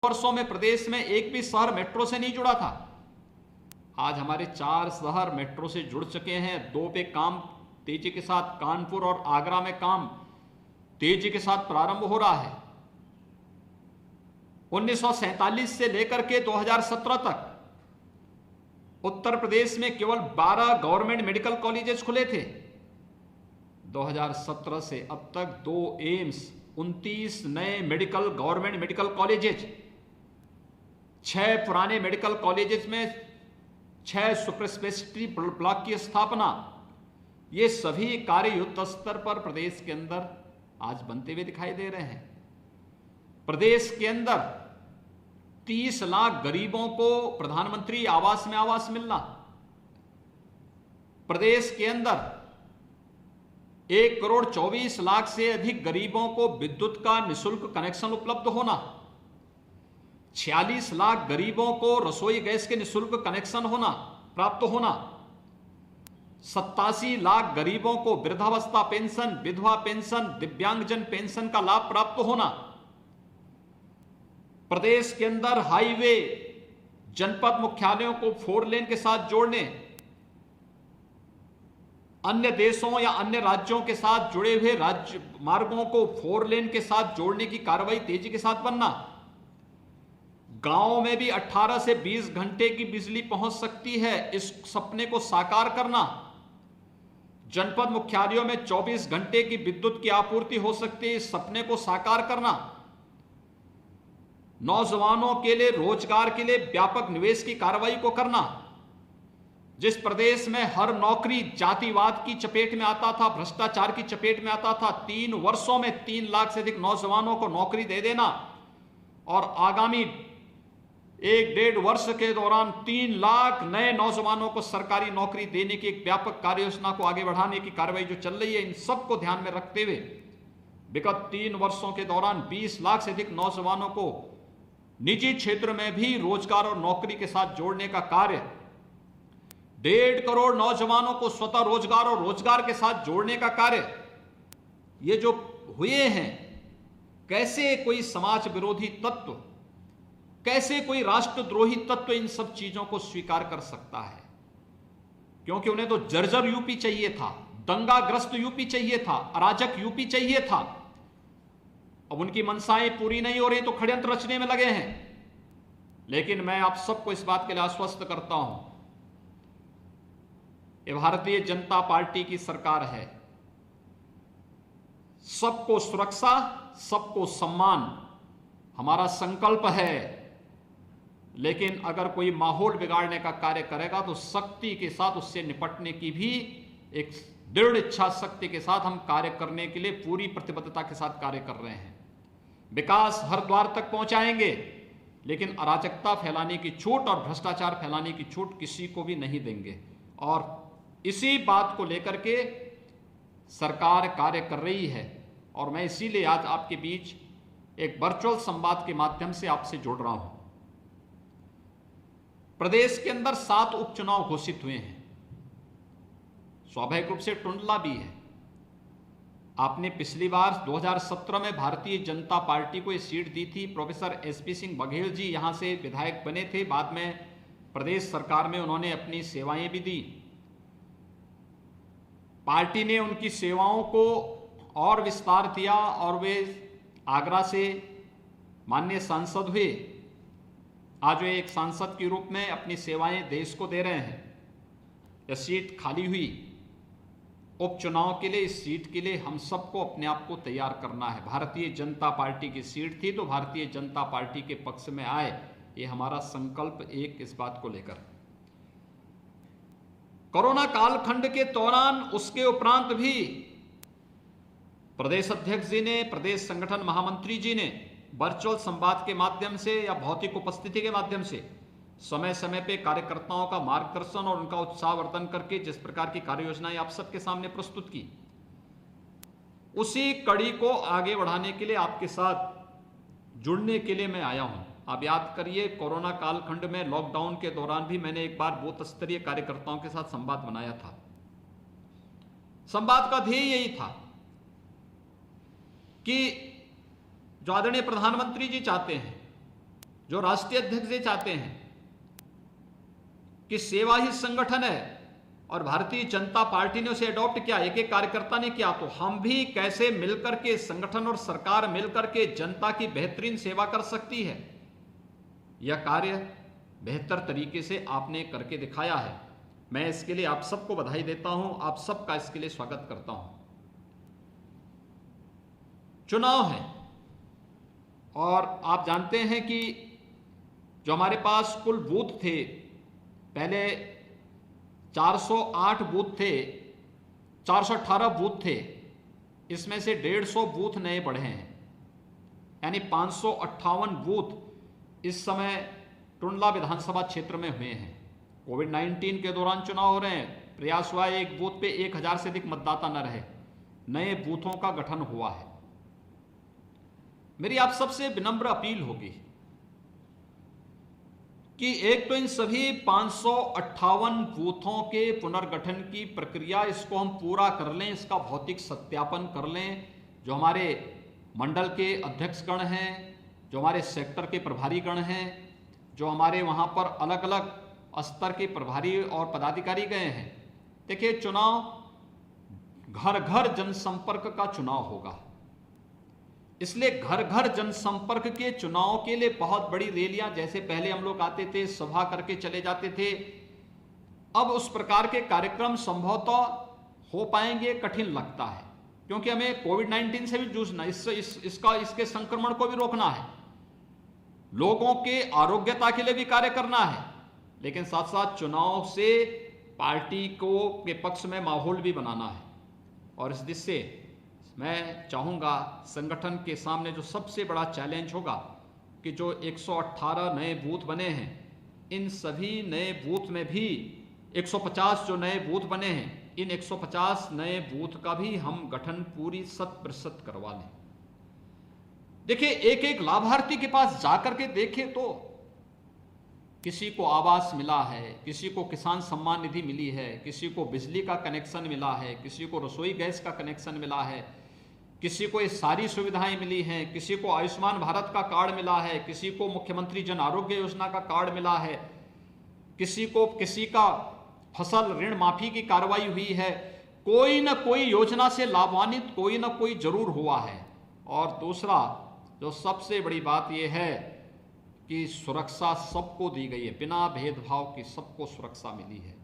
वर्षों में प्रदेश में एक भी शहर मेट्रो से नहीं जुड़ा था। आज हमारे 4 शहर मेट्रो से जुड़ चुके हैं। 2 पे काम तेजी के साथ, कानपुर और आगरा में काम तेजी के साथ प्रारंभ हो रहा है। 1947 से लेकर के 2017 तक उत्तर प्रदेश में केवल 12 गवर्नमेंट मेडिकल कॉलेजेस खुले थे। 2017 से अब तक 2 एम्स, 29 नए गवर्नमेंट मेडिकल कॉलेजेस, 6 पुराने मेडिकल कॉलेजेस में 6 सुपर स्पेशलिटी ब्लॉक की स्थापना। ये सभी कार्य युद्ध स्तर पर प्रदेश के अंदर आज बनते हुए दिखाई दे रहे हैं। प्रदेश के अंदर 30 लाख गरीबों को प्रधानमंत्री आवास में आवास मिलना, प्रदेश के अंदर 1 करोड़ 24 लाख से अधिक गरीबों को विद्युत का निःशुल्क कनेक्शन उपलब्ध होना, 46 लाख गरीबों को रसोई गैस के निःशुल्क कनेक्शन प्राप्त होना, 87 लाख गरीबों को वृद्धावस्था पेंशन, विधवा पेंशन, दिव्यांगजन पेंशन का लाभ प्राप्त होना, प्रदेश के अंदर हाईवे, जनपद मुख्यालयों को 4 लेन के साथ जोड़ने, अन्य देशों या अन्य राज्यों के साथ जुड़े हुए राज्य मार्गों को 4 लेन के साथ जोड़ने की कार्रवाई तेजी के साथ बनना, गांवों में भी 18 से 20 घंटे की बिजली पहुंच सकती है, इस सपने को साकार करना, जनपद मुख्यालयों में 24 घंटे की विद्युत की आपूर्ति हो सकती है, इस सपने को साकार करना, नौजवानों के लिए रोजगार के लिए व्यापक निवेश की कार्रवाई को करना। जिस प्रदेश में हर नौकरी जातिवाद की चपेट में आता था, भ्रष्टाचार की चपेट में आता था, 3 वर्षों में 3 लाख से अधिक नौजवानों को नौकरी दे देना और आगामी 1-1.5 वर्ष के दौरान 3 लाख नए नौजवानों को सरकारी नौकरी देने की एक व्यापक कार्य योजना को आगे बढ़ाने की कार्रवाई जो चल रही है, इन सबको ध्यान में रखते हुए विगत 3 वर्षों के दौरान 20 लाख से अधिक नौजवानों को निजी क्षेत्र में भी रोजगार और नौकरी के साथ जोड़ने का कार्य, 1.5 करोड़ नौजवानों को स्वतः रोजगार और रोजगार के साथ जोड़ने का कार्य, ये जो हुए हैं, कैसे कोई समाज विरोधी तत्व, कैसे कोई राष्ट्रद्रोही तत्व इन सब चीजों को स्वीकार कर सकता है? क्योंकि उन्हें तो जर्जर यूपी चाहिए था, दंगाग्रस्त यूपी चाहिए था, अराजक यूपी चाहिए था। अब उनकी मनसाएं पूरी नहीं हो रही तो षड्यंत्र रचने में लगे हैं। लेकिन मैं आप सबको इस बात के लिए आश्वस्त करता हूं, ये भारतीय जनता पार्टी की सरकार है। सबको सुरक्षा, सबको सम्मान हमारा संकल्प है। लेकिन अगर कोई माहौल बिगाड़ने का कार्य करेगा तो शक्ति के साथ उससे निपटने की भी एक दृढ़ इच्छा शक्ति के साथ हम कार्य करने के लिए पूरी प्रतिबद्धता के साथ कार्य कर रहे हैं। विकास हर द्वार तक पहुंचाएंगे, लेकिन अराजकता फैलाने की छूट और भ्रष्टाचार फैलाने की छूट किसी को भी नहीं देंगे। और इसी बात को लेकर के सरकार कार्य कर रही है और मैं इसीलिए आज आपके बीच एक वर्चुअल संवाद के माध्यम से आपसे जुड़ रहा हूं। प्रदेश के अंदर 7 उपचुनाव घोषित हुए हैं। स्वाभाविक रूप से टुंडला भी है। आपने पिछली बार 2017 में भारतीय जनता पार्टी को ये सीट दी थी। प्रोफेसर एसपी सिंह बघेल जी यहां से विधायक बने थे, बाद में प्रदेश सरकार में उन्होंने अपनी सेवाएं भी दी। पार्टी ने उनकी सेवाओं को और विस्तार दिया और वे आगरा से माननीय सांसद हुए। आज वे एक सांसद के रूप में अपनी सेवाएं देश को दे रहे हैं। यह सीट खाली हुई उपचुनाव के लिए। इस सीट के लिए हम सबको अपने आप को तैयार करना है। भारतीय जनता पार्टी की सीट थी तो भारतीय जनता पार्टी के पक्ष में आए, ये हमारा संकल्प एक इस बात को लेकर। कोरोना कालखंड के दौरान उसके उपरांत भी प्रदेश अध्यक्ष जी ने, प्रदेश संगठन महामंत्री जी ने वर्चुअल संवाद के माध्यम से या भौतिक उपस्थिति के माध्यम से समय समय पे कार्यकर्ताओं का मार्गदर्शन और उनका उत्साहवर्धन करके जिस प्रकार की कार्य योजनाएं आप सबके सामने प्रस्तुत की, उसी कड़ी को आगे बढ़ाने के लिए आपके साथ जुड़ने के लिए मैं आया हूं। आप याद करिए, कोरोना कालखंड में लॉकडाउन के दौरान भी मैंने एक बार बूथ स्तरीय कार्यकर्ताओं के साथ संवाद बनाया था। संवाद का ध्येय यही था कि जो आदरणीय प्रधानमंत्री जी चाहते हैं जो राष्ट्रीय अध्यक्ष ये चाहते हैं कि सेवा ही संगठन है और भारतीय जनता पार्टी ने उसे अडॉप्ट किया, एक एक कार्यकर्ता ने किया, तो हम भी कैसे मिलकर के संगठन और सरकार मिलकर के जनता की बेहतरीन सेवा कर सकती है, यह कार्य बेहतर तरीके से आपने करके दिखाया है। मैं इसके लिए आप सबको बधाई देता हूं, आप सबका इसके लिए स्वागत करता हूं। चुनाव है और आप जानते हैं कि जो हमारे पास कुल बूथ थे, पहले 408 बूथ थे, 418 बूथ थे, इसमें से 150 बूथ नए बढ़े हैं, यानी 558 बूथ इस समय टुंडला विधानसभा क्षेत्र में हुए हैं। कोविड-19 के दौरान चुनाव हो रहे हैं, प्रयास हुआ है एक बूथ पे 1000 से अधिक मतदाता न रहे, नए बूथों का गठन हुआ है। मेरी आप सबसे विनम्र अपील होगी कि एक तो इन सभी 558 बूथों के पुनर्गठन की प्रक्रिया, इसको हम पूरा कर लें, इसका भौतिक सत्यापन कर लें। जो हमारे मंडल के अध्यक्षगण हैं, जो हमारे सेक्टर के प्रभारीगण हैं, जो हमारे वहाँ पर अलग अलग स्तर के प्रभारी और पदाधिकारी गए हैं। देखिए, चुनाव घर घर जनसंपर्क का चुनाव होगा, इसलिए घर घर जनसंपर्क के चुनाव के लिए बहुत बड़ी रैलियां, जैसे पहले हम लोग आते थे सभा करके चले जाते थे, अब उस प्रकार के कार्यक्रम संभवतः हो पाएंगे कठिन लगता है, क्योंकि हमें कोविड-19 से भी जूझना, इसके संक्रमण को भी रोकना है, लोगों के आरोग्यता के लिए भी कार्य करना है, लेकिन साथ साथ चुनाव से पार्टी को के पक्ष में माहौल भी बनाना है। और इस दिशा से मैं चाहूँगा संगठन के सामने जो सबसे बड़ा चैलेंज होगा कि जो 118 नए बूथ बने हैं, इन सभी नए बूथ में भी 150 जो नए बूथ बने हैं, इन 150 नए बूथ का भी हम गठन पूरी 100% करवा लें। देखिए, एक एक लाभार्थी के पास जाकर के देखें तो किसी को आवास मिला है, किसी को किसान सम्मान निधि मिली है, किसी को बिजली का कनेक्शन मिला है, किसी को रसोई गैस का कनेक्शन मिला है, किसी को ये सारी सुविधाएं मिली हैं, किसी को आयुष्मान भारत का कार्ड मिला है, किसी को मुख्यमंत्री जन आरोग्य योजना का कार्ड मिला है, किसी का फसल ऋण माफी की कार्रवाई हुई है, कोई ना कोई योजना से लाभान्वित कोई ना कोई जरूर हुआ है। और दूसरा जो सबसे बड़ी बात यह है कि सुरक्षा सबको दी गई है, बिना भेदभाव की सबको सुरक्षा मिली है,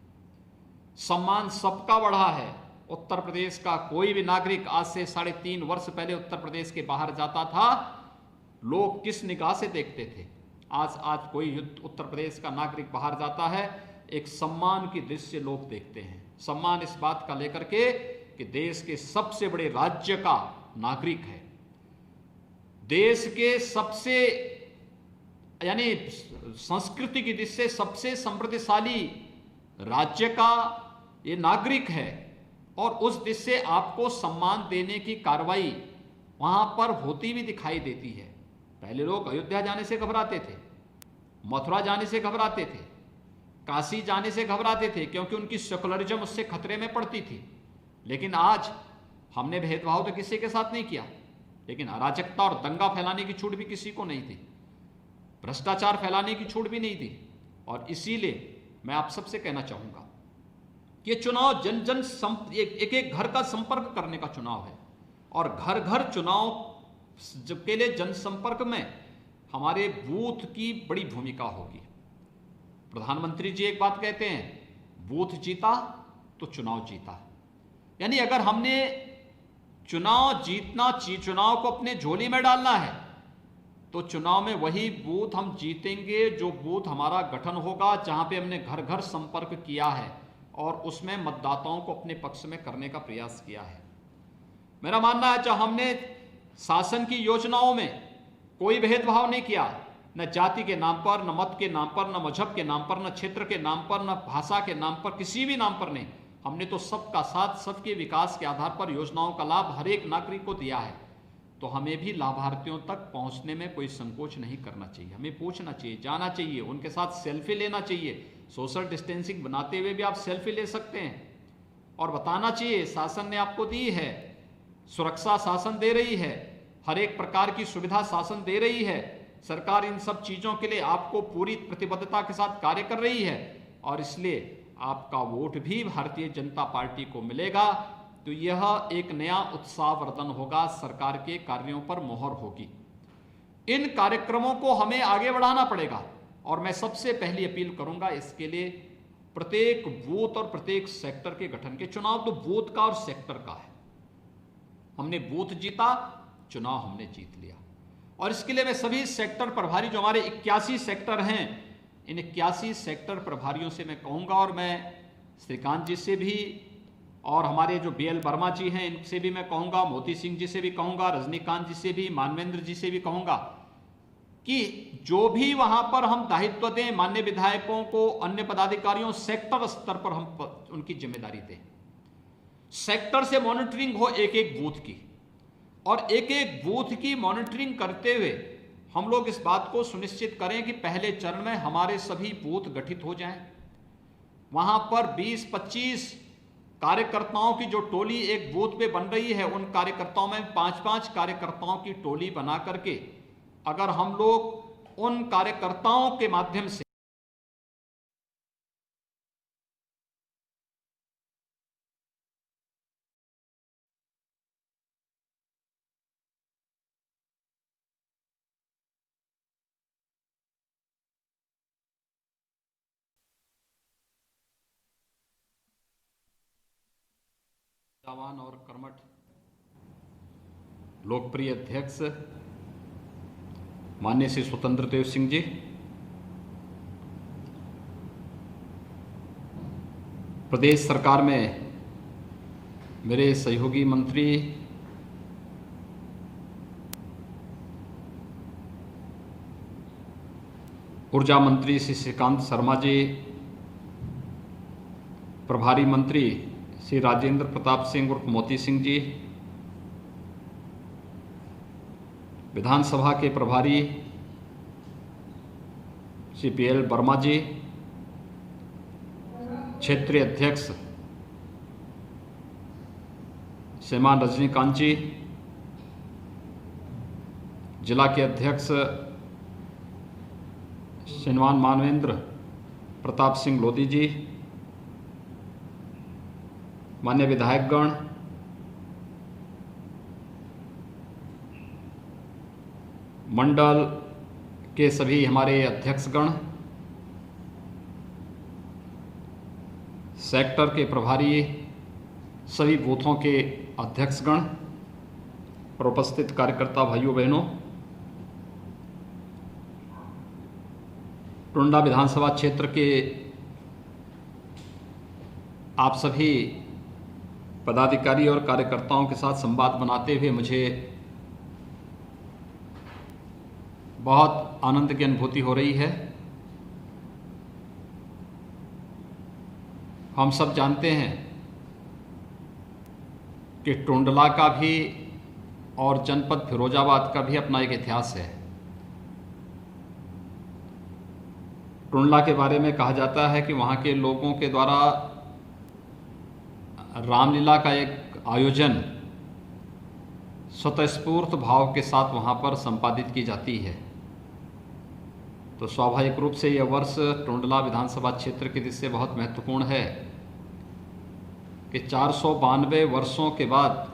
सम्मान सबका बढ़ा है। उत्तर प्रदेश का कोई भी नागरिक आज से 3.5 वर्ष पहले उत्तर प्रदेश के बाहर जाता था, लोग किस निगाह से देखते थे। आज कोई उत्तर प्रदेश का नागरिक बाहर जाता है, एक सम्मान की दृष्टि से लोग देखते हैं। सम्मान इस बात का लेकर के कि देश के सबसे बड़े राज्य का नागरिक है, देश के सबसे यानी संस्कृति की दृष्टि से सबसे समृद्धशाली राज्य का ये नागरिक है, और उस दृष्टि से आपको सम्मान देने की कार्रवाई वहां पर होती भी दिखाई देती है। पहले लोग अयोध्या जाने से घबराते थे, मथुरा जाने से घबराते थे, काशी जाने से घबराते थे, क्योंकि उनकी सेकुलरिज्म उससे खतरे में पड़ती थी। लेकिन आज हमने भेदभाव तो किसी के साथ नहीं किया, लेकिन अराजकता और दंगा फैलाने की छूट भी किसी को नहीं थी, भ्रष्टाचार फैलाने की छूट भी नहीं थी। और इसीलिए मैं आप सबसे कहना चाहूंगा कि ये चुनाव जन जन एक एक घर का संपर्क करने का चुनाव है, और घर घर चुनाव के लिए जनसंपर्क में हमारे बूथ की बड़ी भूमिका होगी। प्रधानमंत्री जी एक बात कहते हैं, बूथ जीता तो चुनाव जीता। यानी अगर हमने चुनाव को अपने झोली में डालना है, तो चुनाव में वही बूथ हम जीतेंगे जो बूथ हमारा गठन होगा, जहां पे हमने घर घर संपर्क किया है और उसमें मतदाताओं को अपने पक्ष में करने का प्रयास किया है। मेरा मानना है, जब हमने शासन की योजनाओं में कोई भेदभाव नहीं किया, न जाति के नाम पर, न मत के नाम पर, न मजहब के नाम पर, न क्षेत्र के नाम पर, न भाषा के नाम पर, किसी भी नाम पर नहीं, हमने तो सबका साथ, सबके विकास के आधार पर योजनाओं का लाभ हर एक नागरिक को दिया है। तो हमें भी लाभार्थियों तक पहुंचने में कोई संकोच नहीं करना चाहिए, हमें पूछना चाहिए, जाना चाहिए, उनके साथ सेल्फी लेना चाहिए। सोशल डिस्टेंसिंग बनाते हुए भी आप सेल्फी ले सकते हैं और बताना चाहिए शासन ने आपको दी है, सुरक्षा शासन दे रही है, हर एक प्रकार की सुविधा शासन दे रही है, सरकार इन सब चीज़ों के लिए आपको पूरी प्रतिबद्धता के साथ कार्य कर रही है और इसलिए आपका वोट भी भारतीय जनता पार्टी को मिलेगा। तो यह एक नया उत्साहवर्धन होगा, सरकार के कार्यों पर मोहर होगी। इन कार्यक्रमों को हमें आगे बढ़ाना पड़ेगा और मैं सबसे पहली अपील करूंगा इसके लिए प्रत्येक बूथ और प्रत्येक सेक्टर के गठन के। चुनाव तो बूथ का और सेक्टर का है। हमने बूथ जीता, चुनाव हमने जीत लिया और इसके लिए मैं सभी सेक्टर प्रभारी, जो हमारे 81 सेक्टर हैं, इन 81 सेक्टर प्रभारियों से मैं कहूंगा और मैं श्रीकांत जी से भी और हमारे जो BL वर्मा जी हैं इनसे भी मैं कहूंगा, मोती सिंह जी से भी कहूंगा, रजनीकांत जी से भी, मानवेंद्र जी से भी कहूंगा कि जो भी वहां पर हम दायित्व दें माननीय विधायकों को, अन्य पदाधिकारियों, सेक्टर स्तर पर हम उनकी जिम्मेदारी दें। सेक्टर से मॉनिटरिंग हो एक एक बूथ की और एक एक बूथ की मॉनिटरिंग करते हुए हम लोग इस बात को सुनिश्चित करें कि पहले चरण में हमारे सभी बूथ गठित हो जाएं। वहां पर 20-25 कार्यकर्ताओं की जो टोली एक बूथ पे बन रही है, उन कार्यकर्ताओं में 5-5 कार्यकर्ताओं की टोली बना करके अगर हम लोग उन कार्यकर्ताओं के माध्यम से जवान और कर्मठ लोकप्रिय अध्यक्ष माननीय श्री स्वतंत्र देव सिंह जी, प्रदेश सरकार में मेरे सहयोगी मंत्री ऊर्जा मंत्री श्री श्रीकांत शर्मा जी, प्रभारी मंत्री श्री राजेंद्र प्रताप सिंह उर्फ मोती सिंह जी, विधानसभा के प्रभारी श्री BL वर्मा जी, क्षेत्रीय अध्यक्ष श्रीमान रजनीकांत जी, जिला के अध्यक्ष श्रीमान मानवेंद्र प्रताप सिंह लोधी जी, मान्य विधायकगण, मंडल के सभी हमारे अध्यक्षगण, सेक्टर के प्रभारी, सभी बूथों के अध्यक्षगण और उपस्थित कार्यकर्ता भाइयों बहनों, टुंडा विधानसभा क्षेत्र के आप सभी पदाधिकारी और कार्यकर्ताओं के साथ संवाद बनाते हुए मुझे बहुत आनंद की अनुभूति हो रही है। हम सब जानते हैं कि टुंडला का भी और जनपद फिरोजाबाद का भी अपना एक इतिहास है। टुंडला के बारे में कहा जाता है कि वहाँ के लोगों के द्वारा रामलीला का एक आयोजन स्वतःस्फूर्त भाव के साथ वहाँ पर संपादित की जाती है। तो स्वाभाविक रूप से यह वर्ष टुंडला विधानसभा क्षेत्र की दृष्टि से बहुत महत्वपूर्ण है कि 492 वर्षों के बाद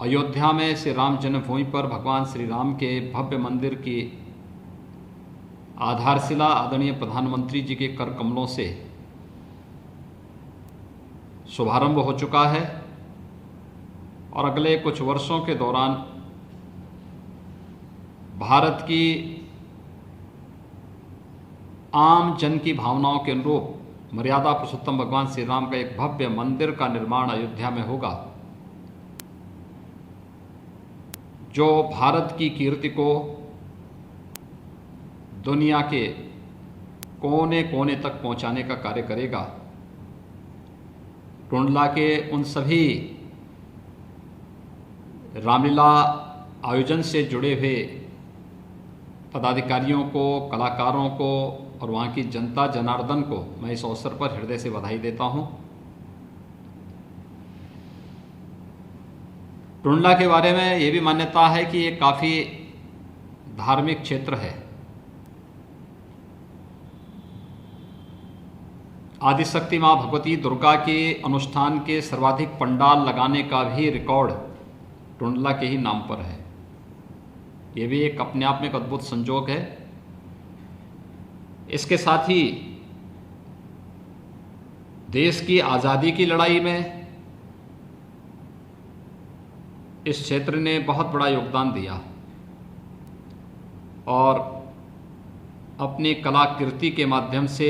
अयोध्या में श्री राम जन्मभूमि पर भगवान श्री राम के भव्य मंदिर की आधारशिला आदरणीय प्रधानमंत्री जी के कर कमलों से शुभारंभ हो चुका है और अगले कुछ वर्षों के दौरान भारत की आम जन की भावनाओं के अनुरूप मर्यादा पुरुषोत्तम भगवान श्री राम का एक भव्य मंदिर का निर्माण अयोध्या में होगा, जो भारत की कीर्ति को दुनिया के कोने कोने तक पहुंचाने का कार्य करेगा। टुंडला के उन सभी रामलीला आयोजन से जुड़े हुए पदाधिकारियों को, कलाकारों को और वहाँ की जनता जनार्दन को मैं इस अवसर पर हृदय से बधाई देता हूँ। टुंडला के बारे में ये भी मान्यता है कि ये काफ़ी धार्मिक क्षेत्र है। आदिशक्ति माँ भगवती दुर्गा के अनुष्ठान के सर्वाधिक पंडाल लगाने का भी रिकॉर्ड टुंडला के ही नाम पर है। ये भी एक अपने आप में एक अद्भुत संजोग है। इसके साथ ही देश की आज़ादी की लड़ाई में इस क्षेत्र ने बहुत बड़ा योगदान दिया और अपनी कलाकृति के माध्यम से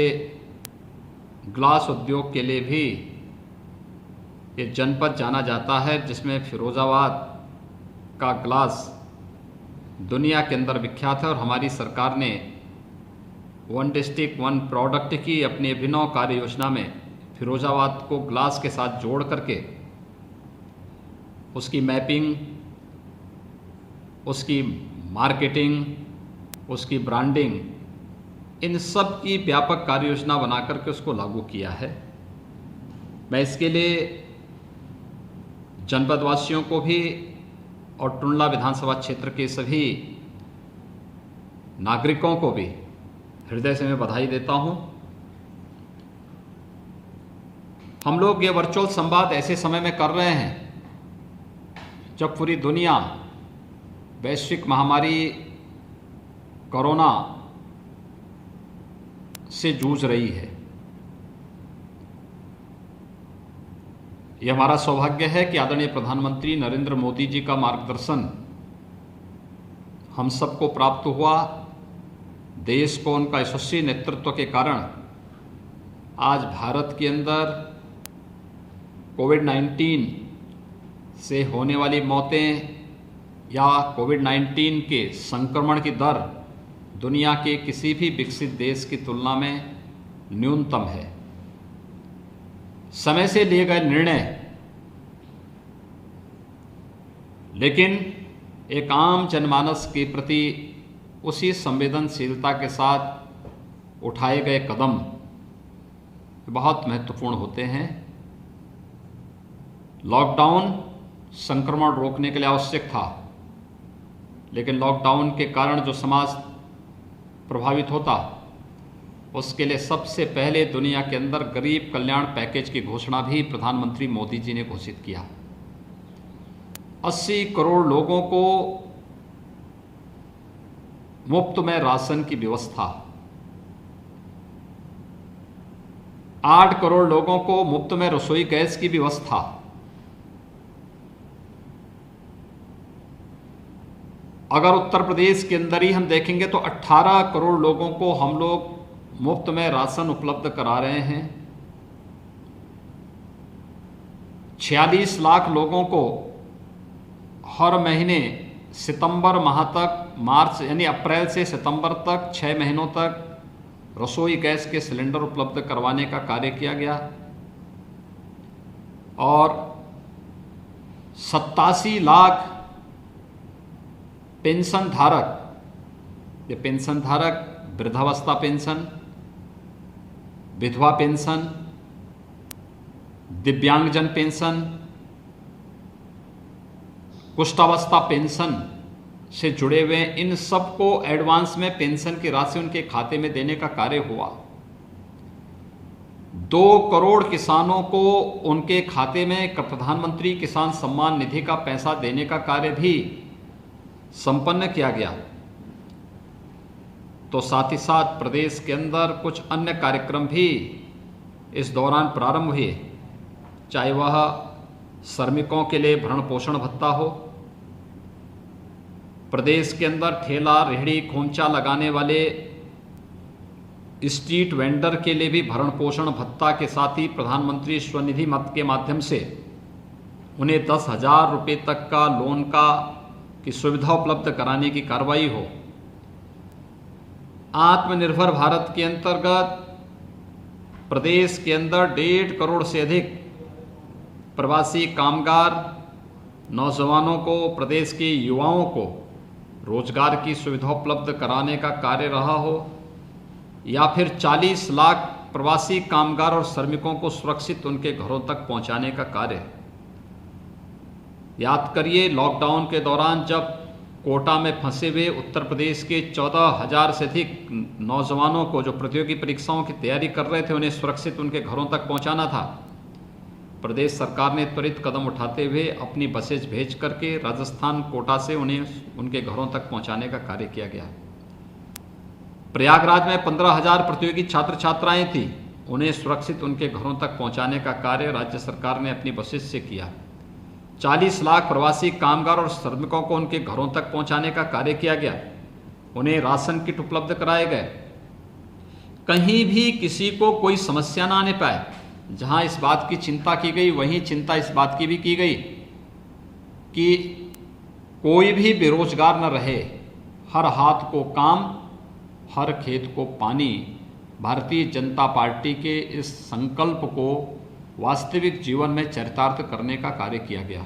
ग्लास उद्योग के लिए भी ये जनपद जाना जाता है, जिसमें फिरोजाबाद का ग्लास दुनिया के अंदर विख्यात है। और हमारी सरकार ने वन डिस्ट्रिक्ट वन प्रोडक्ट की अपनी अभिनव कार्य योजना में फिरोजाबाद को ग्लास के साथ जोड़ करके उसकी मैपिंग, उसकी मार्केटिंग, उसकी ब्रांडिंग, इन सब की व्यापक कार्य योजना बना करके उसको लागू किया है। मैं इसके लिए जनपदवासियों को भी और टुंडला विधानसभा क्षेत्र के सभी नागरिकों को भी हृदय से मैं बधाई देता हूं। हम लोग ये वर्चुअल संवाद ऐसे समय में कर रहे हैं जब पूरी दुनिया वैश्विक महामारी कोरोना से जूझ रही है। यह हमारा सौभाग्य है कि आदरणीय प्रधानमंत्री नरेंद्र मोदी जी का मार्गदर्शन हम सबको प्राप्त हुआ। देश को उनका यशस्वी नेतृत्व के कारण आज भारत के अंदर कोविड-19 से होने वाली मौतें या कोविड-19 के संक्रमण की दर दुनिया के किसी भी विकसित देश की तुलना में न्यूनतम है। समय से लिए गए निर्णय लेकिन एक आम जनमानस के प्रति उसी संवेदनशीलता के साथ उठाए गए कदम बहुत महत्वपूर्ण होते हैं। लॉकडाउन संक्रमण रोकने के लिए आवश्यक था, लेकिन लॉकडाउन के कारण जो समाज प्रभावित होता, उसके लिए सबसे पहले दुनिया के अंदर गरीब कल्याण पैकेज की घोषणा भी प्रधानमंत्री मोदी जी ने घोषित किया। 80 करोड़ लोगों को मुफ्त में राशन की व्यवस्था, 8 करोड़ लोगों को मुफ्त में रसोई गैस की व्यवस्था, अगर उत्तर प्रदेश के अंदर ही हम देखेंगे तो 18 करोड़ लोगों को हम लोग मुफ्त में राशन उपलब्ध करा रहे हैं। 46 लाख लोगों को हर महीने सितंबर माह तक, मार्च यानी अप्रैल से सितंबर तक 6 महीनों तक रसोई गैस के सिलेंडर उपलब्ध करवाने का कार्य किया गया। और 87 लाख पेंशन धारक, ये पेंशन धारक वृद्धावस्था पेंशन, विधवा पेंशन, दिव्यांगजन पेंशन, कुष्ठावस्था पेंशन से जुड़े हुए इन सबको एडवांस में पेंशन की राशि उनके खाते में देने का कार्य हुआ। 2 करोड़ किसानों को उनके खाते में प्रधानमंत्री किसान सम्मान निधि का पैसा देने का कार्य भी संपन्न किया गया। तो साथ ही साथ प्रदेश के अंदर कुछ अन्य कार्यक्रम भी इस दौरान प्रारंभ हुए, चाहे वह श्रमिकों के लिए भरण पोषण भत्ता हो, प्रदेश के अंदर ठेला रेहड़ी खोमचा लगाने वाले स्ट्रीट वेंडर के लिए भी भरण पोषण भत्ता के साथ ही प्रधानमंत्री स्वनिधि मद के माध्यम से उन्हें 10,000 रुपये तक का लोन की सुविधा उपलब्ध कराने की कार्रवाई हो। आत्मनिर्भर भारत के अंतर्गत प्रदेश के अंदर 1.5 करोड़ से अधिक प्रवासी कामगार नौजवानों को, प्रदेश के युवाओं को रोजगार की सुविधा उपलब्ध कराने का कार्य रहा हो, या फिर 40 लाख प्रवासी कामगार और श्रमिकों को सुरक्षित उनके घरों तक पहुंचाने का कार्य। याद करिए, लॉकडाउन के दौरान जब कोटा में फंसे हुए उत्तर प्रदेश के 14,000 से अधिक नौजवानों को जो प्रतियोगी परीक्षाओं की तैयारी कर रहे थे उन्हें सुरक्षित उनके घरों तक पहुंचाना था। प्रदेश सरकार ने त्वरित कदम उठाते हुए अपनी बसेज भेज करके राजस्थान कोटा से उन्हें उनके घरों तक पहुंचाने का कार्य किया गया। प्रयागराज में 15,000 प्रतियोगी छात्र छात्राएं थी, उन्हें सुरक्षित उनके घरों तक पहुंचाने का कार्य राज्य सरकार ने अपनी बसेज से किया। 40 लाख प्रवासी कामगार और श्रमिकों को उनके घरों तक पहुंचाने का कार्य किया गया। उन्हें राशन किट उपलब्ध कराए गए। कहीं भी किसी को कोई समस्या ना आने पाए। जहां इस बात की चिंता की गई वहीं चिंता इस बात की भी की गई कि कोई भी बेरोजगार न रहे। हर हाथ को काम, हर खेत को पानी। भारतीय जनता पार्टी के इस संकल्प को वास्तविक जीवन में चरितार्थ करने का कार्य किया गया।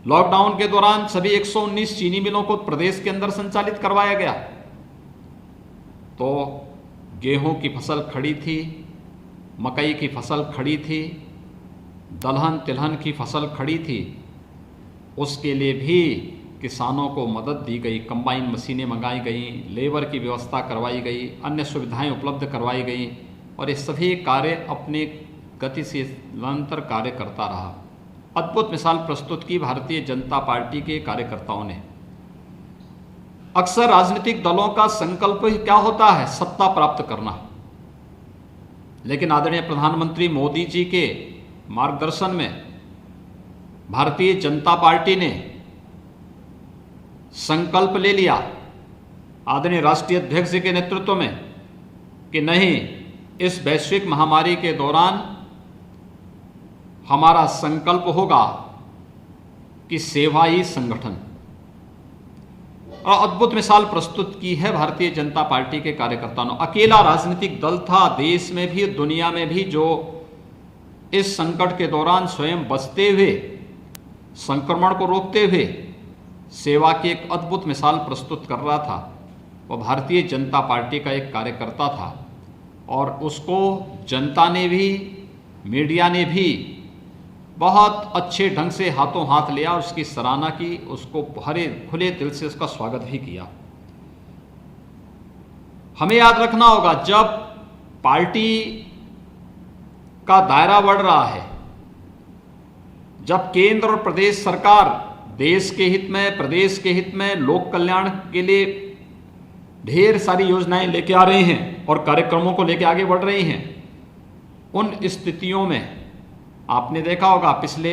लॉकडाउन के दौरान सभी 119 चीनी मिलों को प्रदेश के अंदर संचालित करवाया गया। तो गेहूं की फसल खड़ी थी, मकई की फसल खड़ी थी, दलहन तिलहन की फसल खड़ी थी, उसके लिए भी किसानों को मदद दी गई। कंबाइन मशीनें मंगाई गई, लेबर की व्यवस्था करवाई गई, अन्य सुविधाएं उपलब्ध करवाई गई और ये सभी कार्य अपने गति से निरंतर कार्य करता रहा। अद्भुत मिसाल प्रस्तुत की भारतीय जनता पार्टी के कार्यकर्ताओं ने। अक्सर राजनीतिक दलों का संकल्प क्या होता है? सत्ता प्राप्त करना। लेकिन आदरणीय प्रधानमंत्री मोदी जी के मार्गदर्शन में भारतीय जनता पार्टी ने संकल्प ले लिया, आदरणीय राष्ट्रीय अध्यक्ष जी के नेतृत्व में, कि नहीं, इस वैश्विक महामारी के दौरान हमारा संकल्प होगा कि सेवा ही संगठन। और अद्भुत मिसाल प्रस्तुत की है भारतीय जनता पार्टी के कार्यकर्ताओं ने। अकेला राजनीतिक दल था देश में भी दुनिया में भी जो इस संकट के दौरान स्वयं बचते हुए, संक्रमण को रोकते हुए सेवा की एक अद्भुत मिसाल प्रस्तुत कर रहा था। वह भारतीय जनता पार्टी का एक कार्यकर्ता था और उसको जनता ने भी, मीडिया ने भी बहुत अच्छे ढंग से हाथों हाथ लिया, उसकी सराहना की, उसको भरे खुले दिल से उसका स्वागत भी किया। हमें याद रखना होगा, जब पार्टी का दायरा बढ़ रहा है, जब केंद्र और प्रदेश सरकार देश के हित में, प्रदेश के हित में, लोक कल्याण के लिए ढेर सारी योजनाएं लेके आ रहे हैं और कार्यक्रमों को लेके आगे बढ़ रही हैं, उन स्थितियों में आपने देखा होगा पिछले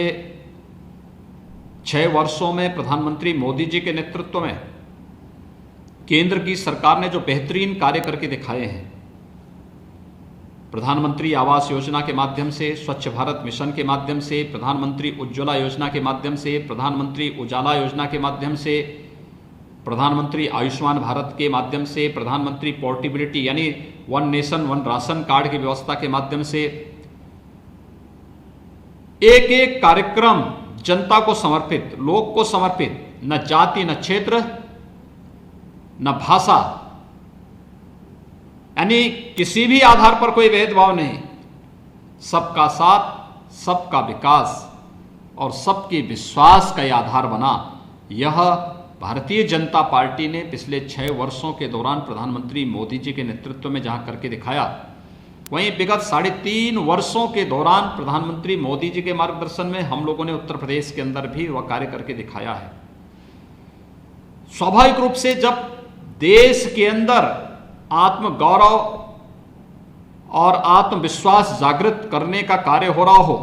6 वर्षों में प्रधानमंत्री मोदी जी के नेतृत्व में केंद्र की सरकार ने जो बेहतरीन कार्य करके दिखाए हैं। प्रधानमंत्री आवास योजना के माध्यम से, स्वच्छ भारत मिशन के माध्यम से, प्रधानमंत्री उज्ज्वला योजना के माध्यम से, प्रधानमंत्री उजाला योजना के माध्यम से, प्रधानमंत्री आयुष्मान भारत के माध्यम से, प्रधानमंत्री पोर्टेबिलिटी यानी one nation one ration card की व्यवस्था के माध्यम से, एक एक कार्यक्रम जनता को समर्पित, लोक को समर्पित, न जाति न क्षेत्र न भाषा, यानी किसी भी आधार पर कोई भेदभाव नहीं, सबका साथ, सबका विकास और सबके विश्वास का यह आधार बना। यह भारतीय जनता पार्टी ने पिछले 6 वर्षों के दौरान प्रधानमंत्री मोदी जी के नेतृत्व में जहां करके दिखाया, वहीं विगत 3.5 वर्षों के दौरान प्रधानमंत्री मोदी जी के मार्गदर्शन में हम लोगों ने उत्तर प्रदेश के अंदर भी वह कार्य करके दिखाया है। स्वाभाविक रूप से जब देश के अंदर आत्मगौरव और आत्मविश्वास जागृत करने का कार्य हो रहा हो,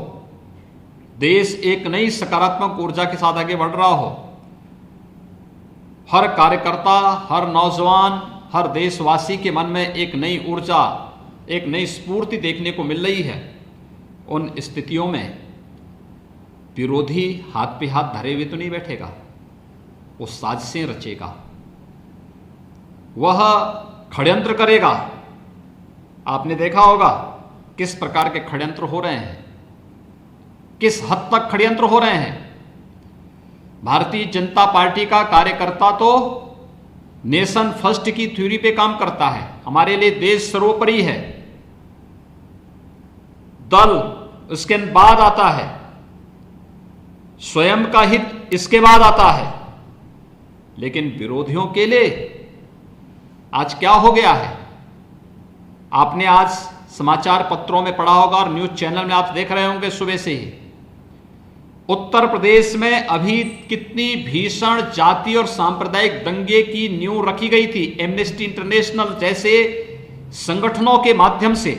देश एक नई सकारात्मक ऊर्जा के साथ आगे बढ़ रहा हो, हर कार्यकर्ता, हर नौजवान, हर देशवासी के मन में एक नई ऊर्जा, एक नई स्फूर्ति देखने को मिल रही है, उन स्थितियों में विरोधी हाथ पे हाथ धरे हुए तो नहीं बैठेगा, वो साजिशें रचेगा, वह षड्यंत्र करेगा। आपने देखा होगा किस प्रकार के षड्यंत्र हो रहे हैं, किस हद तक षड्यंत्र हो रहे हैं। भारतीय जनता पार्टी का कार्यकर्ता तो नेशन फर्स्ट की थ्योरी पे काम करता है, हमारे लिए देश सर्वोपरि है, दल उसके बाद आता है, स्वयं का हित इसके बाद आता है। लेकिन विरोधियों के लिए आज क्या हो गया है? आपने आज समाचार पत्रों में पढ़ा होगा और न्यूज चैनल में आप देख रहे होंगे सुबह से ही, उत्तर प्रदेश में अभी कितनी भीषण जाति और सांप्रदायिक दंगे की नींव रखी गई थी। एमनेस्टी इंटरनेशनल जैसे संगठनों के माध्यम से,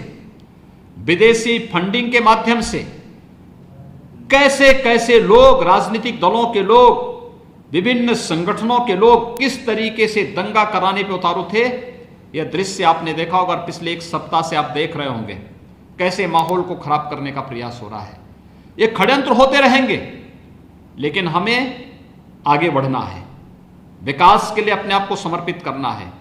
विदेशी फंडिंग के माध्यम से कैसे कैसे लोग, राजनीतिक दलों के लोग, विभिन्न संगठनों के लोग किस तरीके से दंगा कराने पे उतारू थे। यह दृश्य आपने देखा होगा और पिछले एक सप्ताह से आप देख रहे होंगे कैसे माहौल को खराब करने का प्रयास हो रहा है। ये षड्यंत्र होते रहेंगे, लेकिन हमें आगे बढ़ना है, विकास के लिए अपने आप को समर्पित करना है।